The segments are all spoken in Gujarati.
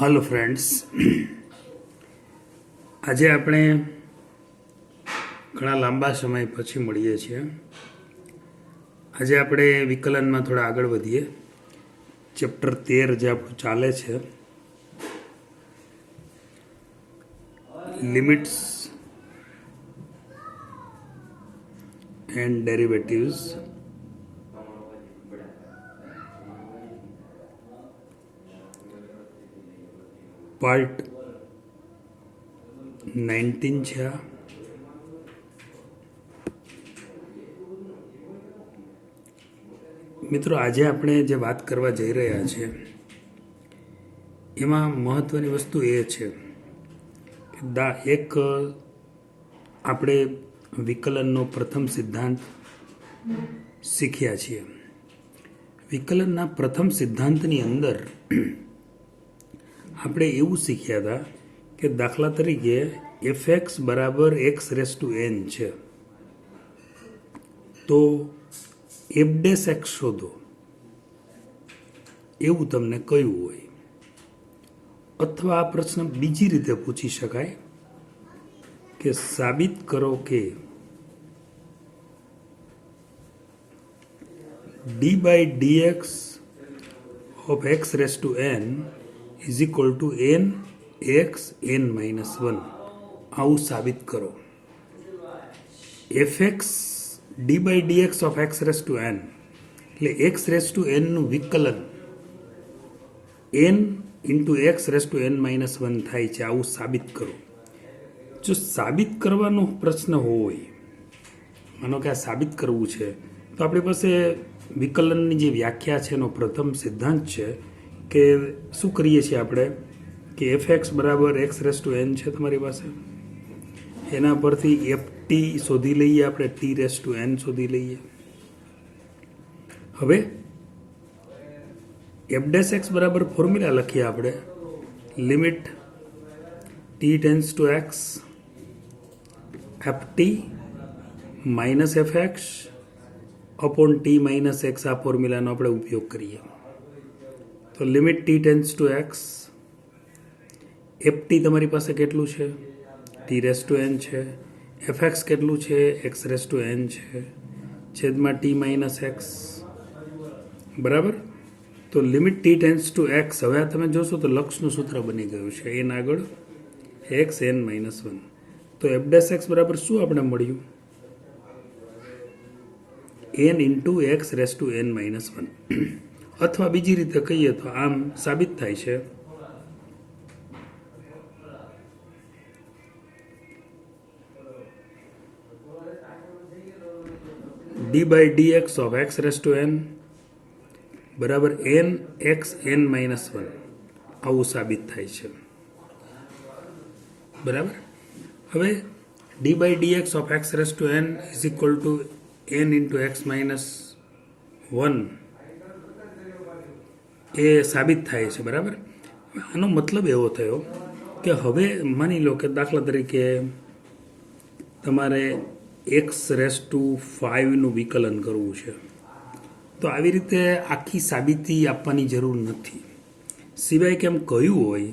हेलो फ्रेंड्स, आज આપણે ઘણા લાંબા સમય પછી મળીએ છીએ। આજે આપણે વિકલનમાં થોડા આગળ વધીએ। ચેપ્ટર 13 જે આપણું ચાલે છે, લિમિટ્સ એન્ડ ડેરિવેટિવ્સ। પાર્ટ 19 છે આ। મિત્રો, આજે આપણે જે વાત કરવા જઈ રહ્યા છીએ એમાં મહત્વની વસ્તુ એ છે કે એક આપણે વિકલનનો પ્રથમ સિદ્ધાંત શીખ્યા છીએ। વિકલનના પ્રથમ સિદ્ધાંતની અંદર આપણે એવું શીખ્યા હતા કે દાખલા તરીકે fx બરાબર x⁴n છે, તો f' શોધો એવું તમને કહ્યું હોય, અથવા આ પ્રશ્ન બીજી રીતે પૂછી શકાય કે સાબિત કરો કે d/dx of x⁴n is equal to nx n-1। આવું સાબિત કરો। fx d/dx of x⁴n એટલે x⁴n નું વિકલન n into x⁴n-1 થાય છે, આવું સાબિત કરો। જો સાબિત કરવાનો પ્રશ્ન હોય, માનો કે આ સાબિત કરવું છે, તો આપણી પાસે વિકલનની જે વ્યાખ્યા છે એનો પ્રથમ સિદ્ધાંત છે કે શું કરીએ છીએ આપણે કે fx બરાબર x⁴n છે તમારી પાસે, એના પરથી ft શોધી લઈએ, આપણે t⁴n શોધી લઈએ। હવે f' બરાબર ફોર્મ્યુલા લખીએ આપણે, limit t → x ft minus fx upon t minus x, આ ફોર્મ્યુલાનો આપણે ઉપયોગ કરીએ। તો લિમિટ t → x, ft તમારી પાસે કેટલું છે? t⁴n છે। fx કેટલું છે? x⁴n છે, છેદમાં t માઇનસ x, બરાબર। તો લિમિટ t → x, હવે આ તમે જોશો તો લક્ષનું સૂત્ર બની ગયું છે, n આગળ x n-1। તો f' બરાબર શું આપણે મળ્યું? n into x⁴n-1। અથવા બીજી રીતે કહીએ તો આમ સાબિત થાય છે d/dx of x⁴n બરાબર nx n-1, આવું સાબિત થાય છે, બરાબર। હવે d/dx of x⁴n is equal to n into x-1 એ સાબિત થાય છે, બરાબર। આનો મતલબ એવો થયો કે હવે માની લો કે દાખલા તરીકે તમારે x⁵ નું વિકલન કરવું છે, તો આવી રીતે આખી સાબિતી આપવાની જરૂર નથી, સિવાય કે એમ કહ્યું હોય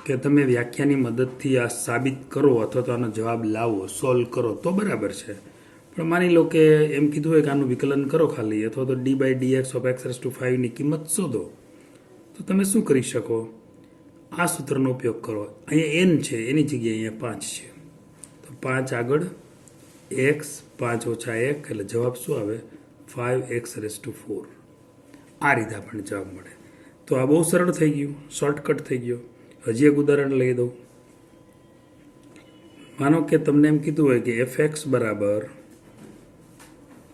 કે તમે વ્યાખ્યાની મદદથી આ સાબિત કરો અથવા તો આનો જવાબ લાવો, સોલ્વ કરો તો બરાબર છે। પણ માની લો કે એમ કીધું હોય કે આનું વિકલન કરો ખાલી, અથવા તો d/dx of x⁵ ની કિંમત શોધો, તો તમે શું કરી શકો? આ સૂત્રનો ઉપયોગ કરો। અહીંયા n છે, એની જગ્યાએ અહીંયા 5 છે, તો 5 આગળ x 5 - 1 એટલે જવાબ શું આવે? 5x⁴। આ રીતે આપણને જવાબ મળે। તો આ બહુ સરળ થઈ ગયું, શોર્ટકટ થઈ ગયો। હજી એક ઉદાહરણ લઈ દઉં। માનો કે તમને એમ કીધું હોય કે fx બરાબર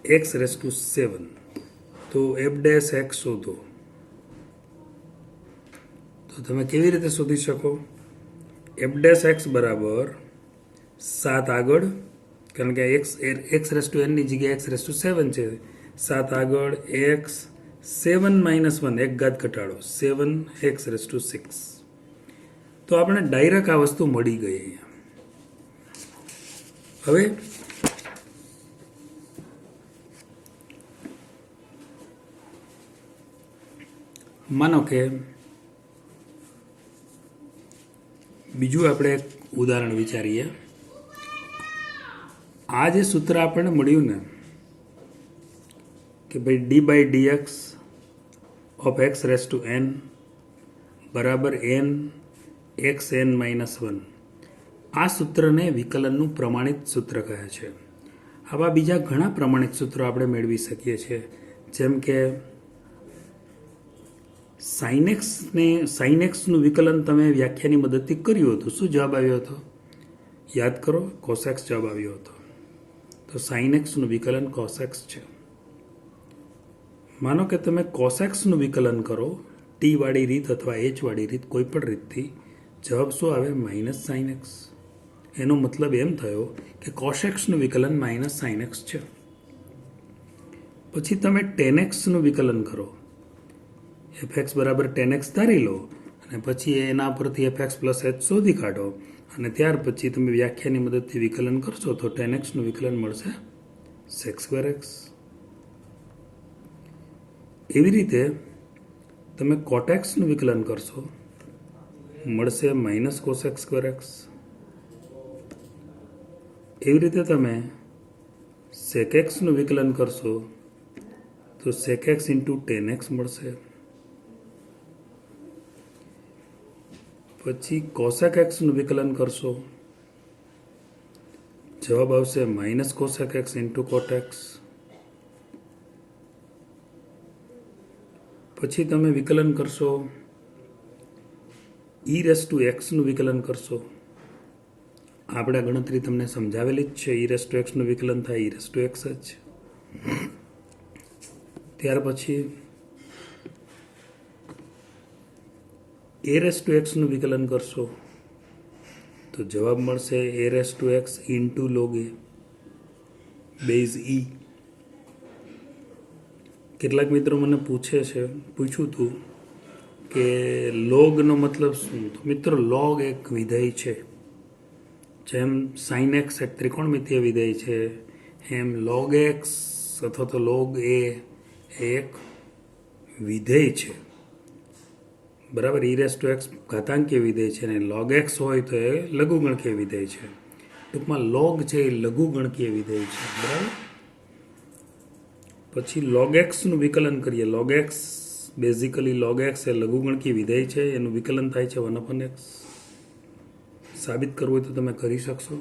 x⁷, તો f' શોધો, તો તમે કેવી રીતે શોધી શકો? f' બરાબર 7 આગળ, કારણ કે x⁴n ની જગ્યાએ x⁷ છે, 7 આગળ x 7-1, એક ઘાત ઘટાડો 7x⁶। તો આપણે ડાયરેક્ટ આ વસ્તુ મળી ગઈ અહીંયા। હવે માનો કે બીજું આપણે એક ઉદાહરણ વિચારીએ. આ જે સૂત્ર આપણને મળ્યું ને કે ભાઈ d by dx of x raise to n બરાબર એન એક્સ એન -1, આ સૂત્રને વિકલનનું પ્રમાણિત સૂત્ર કહે છે. આવા બીજા ઘણા પ્રમાણિત સૂત્રો આપણે મેળવી શકીએ છીએ, જેમ કે સાઇન એક્સનું વિકલન તમે વ્યાખ્યાની મદદથી કર્યું હતું. શું જવાબ આવ્યો હતો? યાદ કરો, કોસેક્સ જવાબ આવ્યો હતો. તો સાઇન એક્સનું વિકલન કોસેક્સ છે. માનો કે તમે કોસેક્સનું વિકલન કરો ટી વાળી રીત અથવા એચ વાળી રીત, કોઈ પણ રીતથી, જવાબ શું આવે? -sin x. એનો મતલબ એમ થયો કે કોસેક્સનું વિકલન -sin x છે. પછી તમે tan x નું વિકલન કરો, fx બરાબર tan x ધારી લો અને પછી એના પરથી fx પ્લસ h શોધી કાઢો અને ત્યાર પછી તમે વ્યાખ્યાની મદદથી વિકલન કરશો તો tan x નું વિકલન મળશે sec²x. એવી રીતે તમે cot x નું વિકલન કરશો, મળશે -cosec²x. એવી રીતે તમે sec x નું વિકલન કરશો તો sec x × tan x મળશે. પછી cosec x નું વિકલન કરશો, જવાબ આવશે -cosec x × cot x. પછી તમે વિકલન કરશો e⁻x નું વિકલન કરશો. આપણે ગણતરી તમને સમજાવેલી જ છે. e⁻x નું વિકલન થાય e⁻x જ. ત્યાર પછી a⁻x નું વિકલન કરશો તો જવાબ મળશે a⁻x × log a base e. કેટલાક મિત્રો મને પૂછ્યું હતું કે લોગનો મતલબ શું? તો મિત્રો લોગ એક વિધેય છે. જેમ sin x એક ત્રિકોણમિતીય વિધેય છે, એમ log x અથવા તો log a એક વિધેય છે. બરાબર, e⁻x ઘાતાંકીય વિધેય છે અને log x હોય તો એ લઘુગણકીય વિધેય છે. ટૂંકમાં log છે એ લઘુગણકીય વિધેય છે. બરાબર. પછી log x નું વિકલન કરીએ. log x basically log x એ લઘુગણકીય વિધેય છે, એનું વિકલન થાય છે 1/x. સાબિત કરવું હોય તો તમે કરી શકશો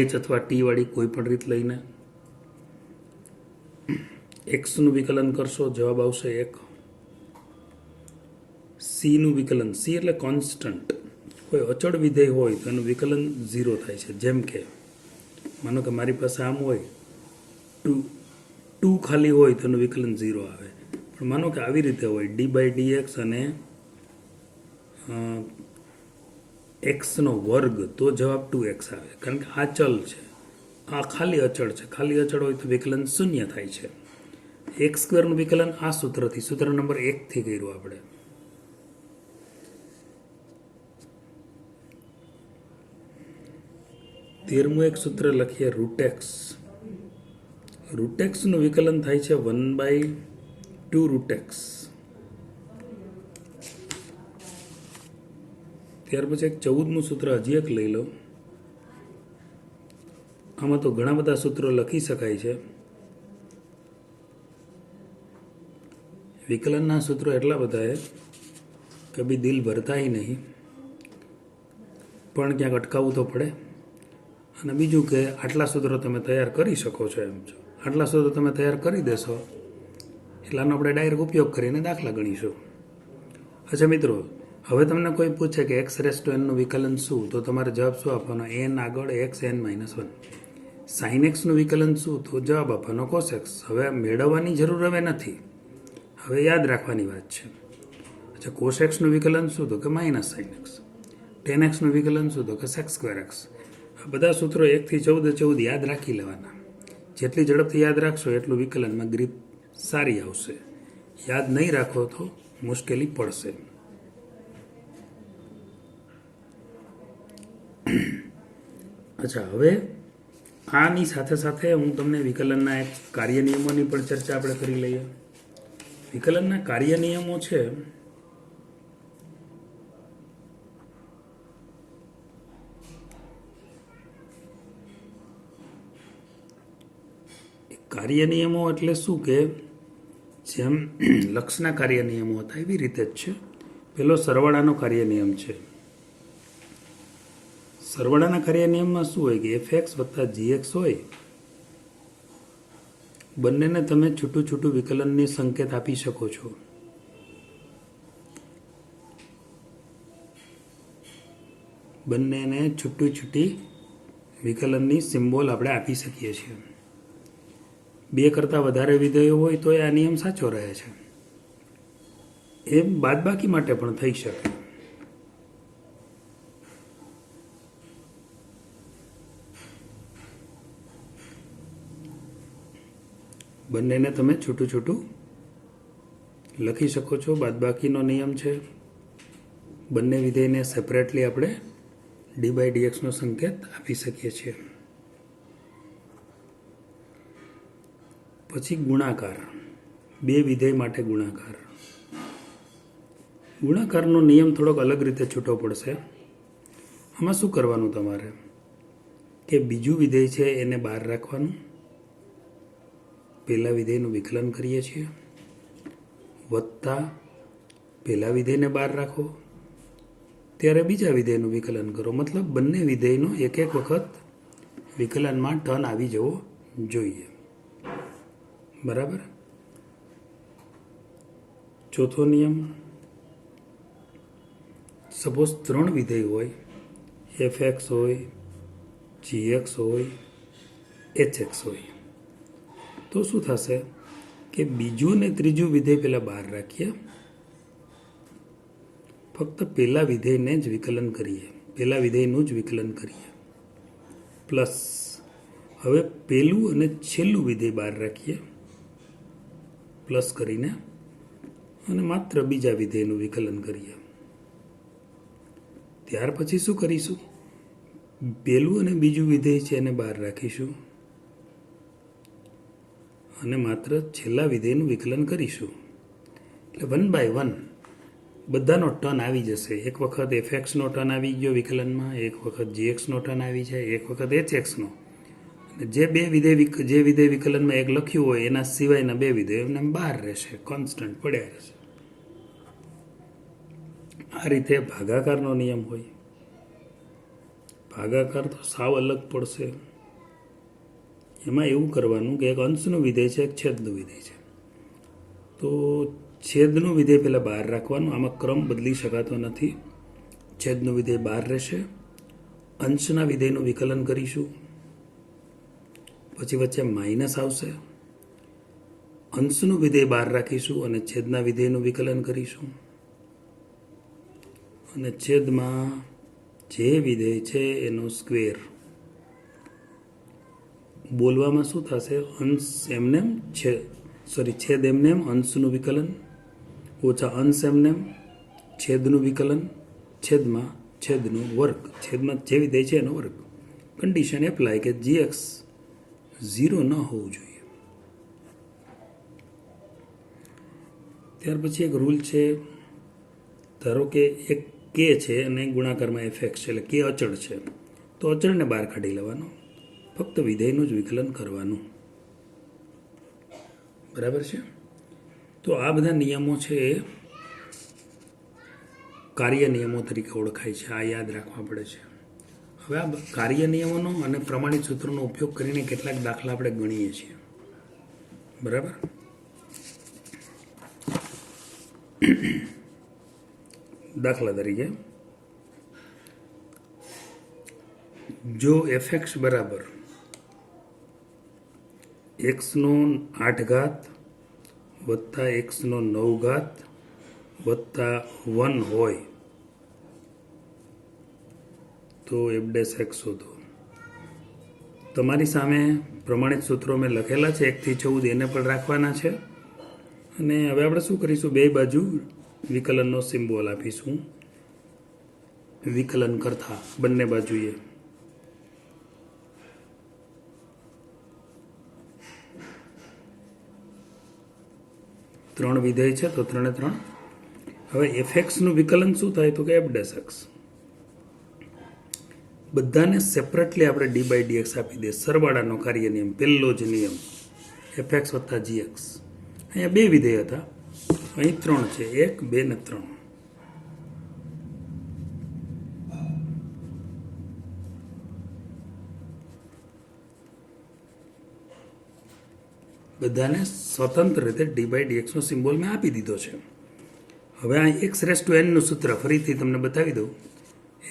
h અથવા t વાળી કોઈ પણ રીત લઈને. x નું વિકલન કરશો, જવાબ આવશે 1. c નું વિકલન, c એટલે કોન્સ્ટન્ટ, કોઈ અચળ વિધેય હોય તો એનું વિકલન 0 થાય છે. જેમ કે માનો કે મારી પાસે આમ હોય 2 ખાલી હોય તો એનું વિકલન 0 આવે. પણ માનો કે આવી રીતે હોય d/dx અને x², તો જવાબ 2x આવે. કારણ કે આ ચલ છે, આ ખાલી અચળ છે. ખાલી અચળ હોય તો વિકલન 0 થાય છે. x² નું વિકલન આ સૂત્રથી, સૂત્ર નંબર 1 થી કર્યું આપણે. તેરમું એક સૂત્ર લખીએ, √x. √x નું વિકલન થાય છે 1/2√x. ત્યાર પછી એક 14મું સૂત્ર હજી એક લઈ લો. આમાં તો ઘણા બધા સૂત્રો લખી શકાય છે. વિકલનના સૂત્રો એટલા બધા છે કે ભી દિલ ભરતા ही નહીં, પણ ક્યાંક અટકાવવું તો પડે. અને બીજું કે આટલા સૂત્રો તમે તૈયાર કરી શકો છો. એમ છો આટલા સૂત્રો તમે તૈયાર કરી દેશો એટલે આનો આપણે ડાયરેક્ટ ઉપયોગ કરીને દાખલા ગણીશું. અચ્છા મિત્રો, હવે તમને કોઈ પૂછે કે x⁻n નું વિકલન શું, તો તમારે જવાબ શું આપવાનો? n આગળ xn-1. sin x નું વિકલન શું, તો જવાબ આપવાનો cos x. હવે મેળવવાની જરૂર હવે નથી, હવે યાદ રાખવાની વાત છે. અચ્છા, cos x નું વિકલન શું, તો કે -sin x. tan x નું વિકલન શું, તો કે sec²x. આ બધા સૂત્રો 1 થી 14 યાદ રાખી લેવાના. જેટલી ઝડપથી યાદ રાખશો એટલું વિકલનમાં ગ્રીપ સારી આવશે. યાદ નહીં રાખો તો મુશ્કેલી પડશે. અચ્છા, હવે આની સાથે સાથે હું તમને વિકલનના એક કાર્ય નિયમોની પણ ચર્ચા આપણે કરી લઈએ. વિકલનના કાર્ય નિયમો છે કાર્ય નિયમો એટલે શું કે જેમ લક્ષના કાર્ય નિયમો હતા એવી રીતે જ છે. પેલો સરવાળાનો કાર્ય નિયમ છે. સરવાળાના કાર્ય નિયમમાં શું હોય કે એફએક્સ વત્તા જીએક્સ હોય, બંનેને તમે છૂટું છૂટું વિકલનની સંકેત આપી શકો છો. બંનેને છૂટી છૂટી વિકલનની સિમ્બોલ આપણે આપી શકીએ છીએ. 2 કરતાં વધારે વિધેયો હોય તો આ નિયમ સાચો રહે છે. એમ બાદબાકી માટે પણ થઈ શકે. બંનેને તમે છૂટું છૂટું લખી શકો છો. બાદબાકીનો નિયમ છે. બંને વિધેયને સેપરેટલી આપણે d/dxનો સંકેત આપી શકીએ છીએ. પછી ગુણાકાર. 2 વિધેય માટે ગુણાકાર. ગુણાકારનો નિયમ થોડોક અલગ રીતે છૂટો પડશે. આમાં શું કરવાનું તમારે કે બીજું વિધેય છે એને બહાર રાખવાનું. પહેલા વિધેયનું વિકલન કરીએ છીએ, વત્તા પહેલા વિધેયને બહાર રાખો, ત્યારે બીજા વિધેયનું વિકલન કરો. મતલબ બંને વિધેયનો એક એક વખત વિકલનમાં ટર્ન આવી જવો જોઈએ. બરાબર. ચોથો નિયમ, સપોઝ 3 વિધેય હોય, એફએક્સ હોય, જીએક્સ હોય, એચએક્સ હોય, તો શું થશે કે બીજું ને ત્રીજું વિધેય પહેલાં બહાર રાખીએ, ફક્ત પહેલા વિધેયને જ વિકલન કરીએ, પહેલા વિધેયનું જ વિકલન કરીએ. પ્લસ હવે પહેલું અને છેલ્લું વિધેય બહાર રાખીએ પ્લસ કરીને, અને માત્ર બીજા વિધેયનું વિકલન કરીએ. ત્યાર પછી શું કરીશું? પહેલું અને બીજું વિધેય છે એને બહાર રાખીશું અને માત્ર છેલ્લા વિધેયનું વિકલન કરીશું. એટલે 1 by 1 બધાનો ટર્ન આવી જશે. એક વખત એફએક્સનો ટર્ન આવી ગયો વિકલનમાં, એક વખત જીએક્સનો ટર્ન આવી જાય, એક વખત એચએક્સનો. જે વિધેય વિકલનમાં એક લખ્યું હોય એના સિવાયના 2 વિધેય એમને બહાર રહેશે, કોન્સ્ટન્ટ પડ્યા રહેશે. આ રીતે ભાગાકારનો નિયમ હોય. ભાગાકાર તો સાવ અલગ પડશે. એમાં એવું કરવાનું કે એક અંશનું વિધેય છે, એક છેદનું વિધેય છે. તો છેદનું વિધેય પહેલાં બહાર રાખવાનું. આમાં ક્રમ બદલી શકાતો નથી. છેદનું વિધેય બહાર રહેશે. અંશના વિધેયનું વિકલન કરીશું, પછી વચ્ચે માઇનસ આવશે. અંશનું વિધેય બહાર રાખીશું અને છેદના વિધેયનું વિકલન કરીશું. અને છેદમાં જે વિધેય છે એનો સ્ક્વેર. બોલવામાં શું થશે? અંશ એમનેમ છેદ એમનેમ, અંશનું વિકલન ઓછા અંશ એમનેમ, છેદનું વિકલન છેદમાં છેદનું વર્ગ. છેદમાં જે વિધેય છે એનો વર્ગ. કન્ડિશન એપ્લાય કે જીએક્સ 0 ન હોવું જોઈએ. ત્યાર પછી એક રૂલ છે. ધારો કે એક કે છે અને ગુણાકારમાં એફએક્સ છે, એટલે કે અચળ છે, તો અચળને બહાર કાઢી લેવાનો, ફક્ત વિધેયનું જ વિકલન કરવાનું. બરાબર છે. તો આ બધા નિયમો છે એ કાર્ય નિયમો તરીકે ઓળખાય છે. આ યાદ રાખવા પડે છે. હવે આ કાર્ય નિયમોનો અને પ્રમાણિત સૂત્રોનો ઉપયોગ કરીને કેટલાક દાખલા આપણે ગણીએ છીએ. બરાબર. દાખલા તરીકે જો એફએક્સ બરાબર એક્સનો 8 ઘાત વત્તા એક્સનો 9 ઘાત વત્તા 1 હોય તો f' શોધો. તમારી સામે પ્રમાણિત સૂત્રો મેં લખેલા છે 1 થી 14, એને પણ રાખવાના છે. અને હવે આપણે શું કરીશું? 2 બાજુ વિકલનનો સિમ્બોલ આપીશું વિકલન કરતા બંને બાજુએ. ત્રણ વિધેય છે તો 3 3. હવે એફએક્સનું વિકલન શું થાય તો કે f'. બધાને સેપરેટલી આપણે d/dx આપી દે. સરવાળાનો કાર્ય નિયમ, પહેલો જ નિયમ. એફ એક્સ વત્તા જી એક્સ. અહીંયા બે વિધેય હતા, અહીં ત્રણ છે, 1, 2 ને 3. બધાને સ્વતંત્ર રીતે ડી બાય ડીએક્સનો સિમ્બોલ મેં આપી દીધો છે. હવે આ એક્સ રેસ ટુ એનનું સૂત્ર ફરીથી તમને બતાવી દઉં.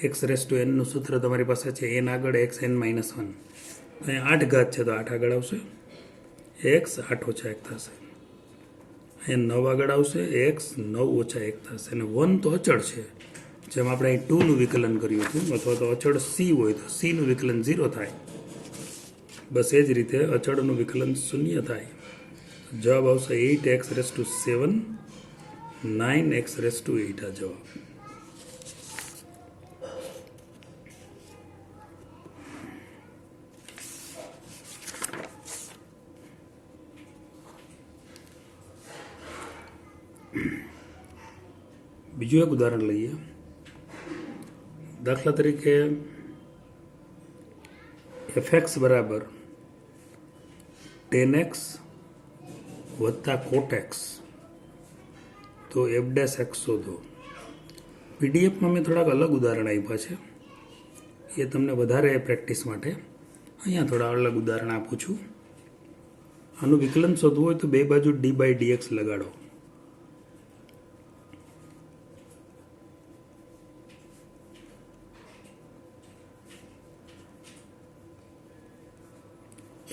એક્સ રેસ ટુ એનનું સૂત્ર તમારી પાસે છે, એન આગળ એક્સ એન માઇનસ 1. અહીંયા 8 ઘાત છે તો 8 આગળ આવશે, એક્સ 8 ઓછા 1 થશે. અહીંયા 9 આગળ આવશે, એક્સ 9 ઓછા 1 થશે. અને 1 તો અચળ છે, જેમ આપણે અહીં 2નું વિકલન કર્યું હતું, અથવા તો અચળ સી હોય તો સીનું વિકલન 0 થાય. બસ એ જ રીતે અચળનું વિકલન 0 થાય. જવાબ આવશે 8x raise to 7, 9x raise to 8 આ જવાબ. બીજું એક ઉદાહરણ લઈએ. દાખલા તરીકે એફએક્સ બરાબર ટેન એક્સ વત્તા કોટેક્સ, તો એફ ડેશ એક્સ શોધો. પીડીએફમાં મેં થોડાક અલગ ઉદાહરણ આપ્યા છે, એ તમને વધારે પ્રેક્ટિસ માટે અહીંયા થોડા અલગ ઉદાહરણ આપું છું. આનું વિકલન શોધવું હોય તો બે બાજુ ડી બાય ડીએક્સ લગાડો.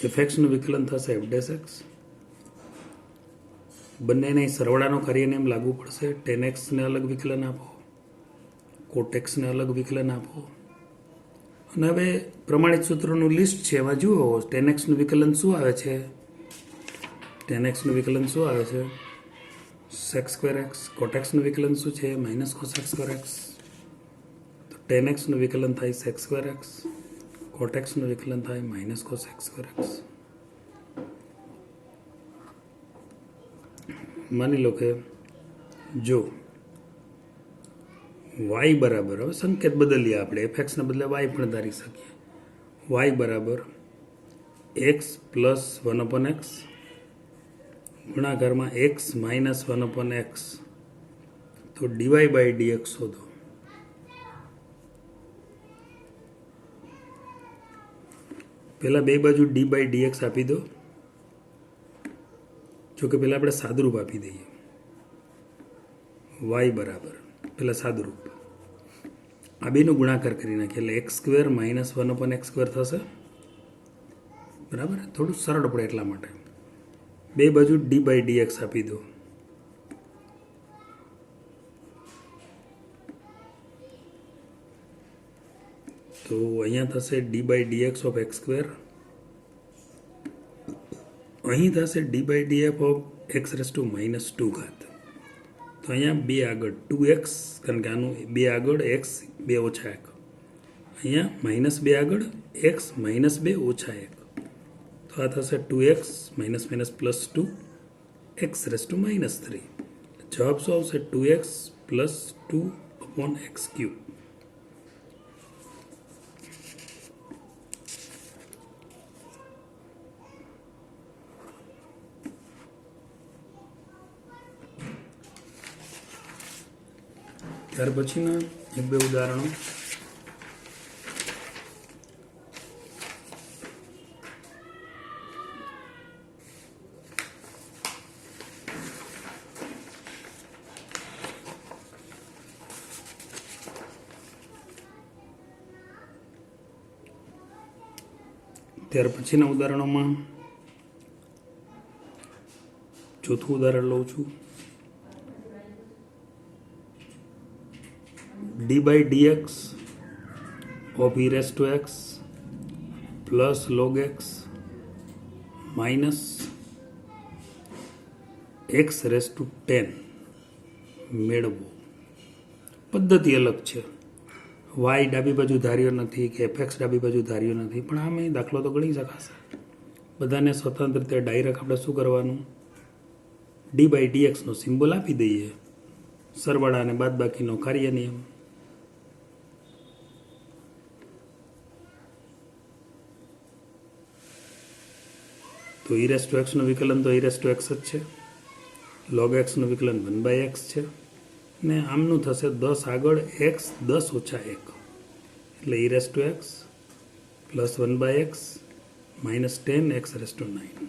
એફએક્સનું વિકલન થશે એફ ડેશ એક્સ. બંનેને સરવાળાનો કાર્યનિયમ લાગુ પડશે. ટેન એક્સને અલગ વિકલન આપો, કોટેક્સને અલગ વિકલન આપો. અને હવે પ્રમાણિત સૂત્રોનું લિસ્ટ છે, એમાં જુઓ ટેન એક્સનું વિકલન શું આવે છે. ટેન એક્સનું વિકલન શું આવે છે, સેક સ્ક્વેર એક્સ. કોટેક્સનું વિકલન શું છે, માઇનસ કોસેક સ્ક્વેર એક્સ. તો ટેન એક્સનું વિકલન થાય સેક સ્ક્વેર એક્સ, કોટેક્સનું વિકલન થાય માઇનસ કોસેક સ્ક્વેર એક્સ. માની લો કે જો વાય બરાબર, હવે સંકેત બદલીએ આપણે, એફએક્સને બદલે વાય પણ ધારી શકીએ. વાય બરાબર એક્સ પ્લસ 1/x ગુણાકારમાં એક્સ માઇનસ 1/x, તો ડીવાય બાય ડીએક્સ શોધો. પહેલાં બે બાજુ ડી બાય ડીએક્સ આપી દો. જો કે પહેલાં આપણે સાદુરૂપ આપી દઈએ. વાય બરાબર પહેલાં સાદુરૂપ, આ બેનો ગુણાકાર કરી નાખીએ એટલે એક્સ સ્ક્વેર માઇનસ 1/x² થશે. બરાબર, થોડું સરળ પડે એટલા માટે બે બાજુ ડી બાય ડીએક્સ આપી દો. તો અહીંયા થશે d by dx of x square, અહીં થશે d by df of x raise to minus 2 ઘાત. તો અહીંયા બે આગળ 2x, કારણ કે આનું બે આગળ x 2 ઓછા 1, અહીંયા માઇનસ 2 આગળ x માઇનસ 2 ઓછા 1. તો આ થશે 2x minus minus plus 2 x raise to minus 3. જવાબ શું આવશે, 2x પ્લસ 2/x³. ત્યાર પછીના એક બે ઉદાહરણો. ત્યાર પછીના ઉદાહરણોમાં ચોથું ઉદાહરણ લઉં છું. D by dx of e raise to x plus log x minus x raise to 10 મેળવો. પદ્ધતિ અલગ છે. વાય ડાબી બાજુ ધાર્યો નથી કે એફએક્સ ડાબી બાજુ ધાર્યો નથી, પણ આમાં દાખલો તો ગણી શકાશે. બધાને સ્વતંત્ર રીતે ડાયરેક્ટ આપણે શું કરવાનું, ડી બાય ડીએક્સનો સિમ્બોલ આપી દઈએ, સરવાળા અને બાદબાકીનો કાર્ય નિયમ. તો e રેસ ટુ એક્સનું વિકલન તો e રેસ ટુ એક્સ જ છે. log એક્સનું વિકલન 1/x છે. ને આમનું થશે 10 આગળ x 10 ઓછા 1 એટલે e race to x plus 1/x minus 10 x raise to 9.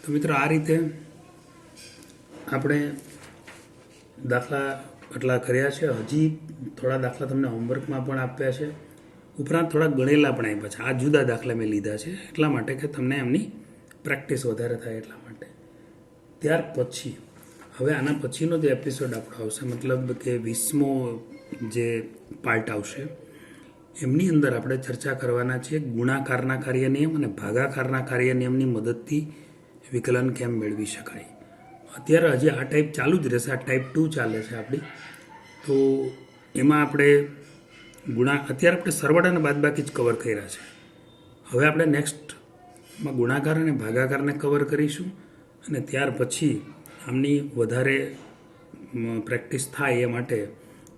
તો મિત્રો આ રીતે આપણે દાખલા આટલા કર્યા છે. હજી થોડા દાખલા તમને હોમવર્કમાં પણ આપ્યા છે, ઉપરાંત થોડા ગણેલા પણ આપ્યા છે. આ જુદા દાખલા મેં લીધા છે એટલા માટે કે તમને એમની પ્રેક્ટિસ વધારે થાય એટલા માટે. ત્યાર પછી હવે આના પછીનો જે એપિસોડ આપણો આવશે, મતલબ કે 20મો જે પાર્ટ આવશે, એમની અંદર આપણે ચર્ચા કરવાના છીએ ગુણાકારના કાર્ય નિયમ અને ભાગાકારના કાર્ય નિયમની મદદથી વિકલન કેમ મેળવી શકાય. અત્યારે હજી આ ટાઈપ ચાલુ જ રહેશે. આ ટાઈપ 2 ચાલે છે આપણી. તો એમાં આપણે અત્યારે આપણે સરવાળા અને બાદબાકી જ કવર કર્યા છે. હવે આપણે નેક્સ્ટમાં ગુણાકાર અને ભાગાકારને કવર કરીશું અને ત્યાર પછી આમની વધારે પ્રેક્ટિસ થાય એ માટે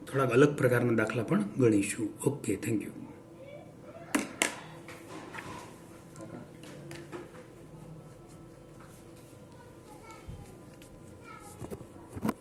થોડાક અલગ પ્રકારના દાખલા પણ ગણીશું. Okay, thank you.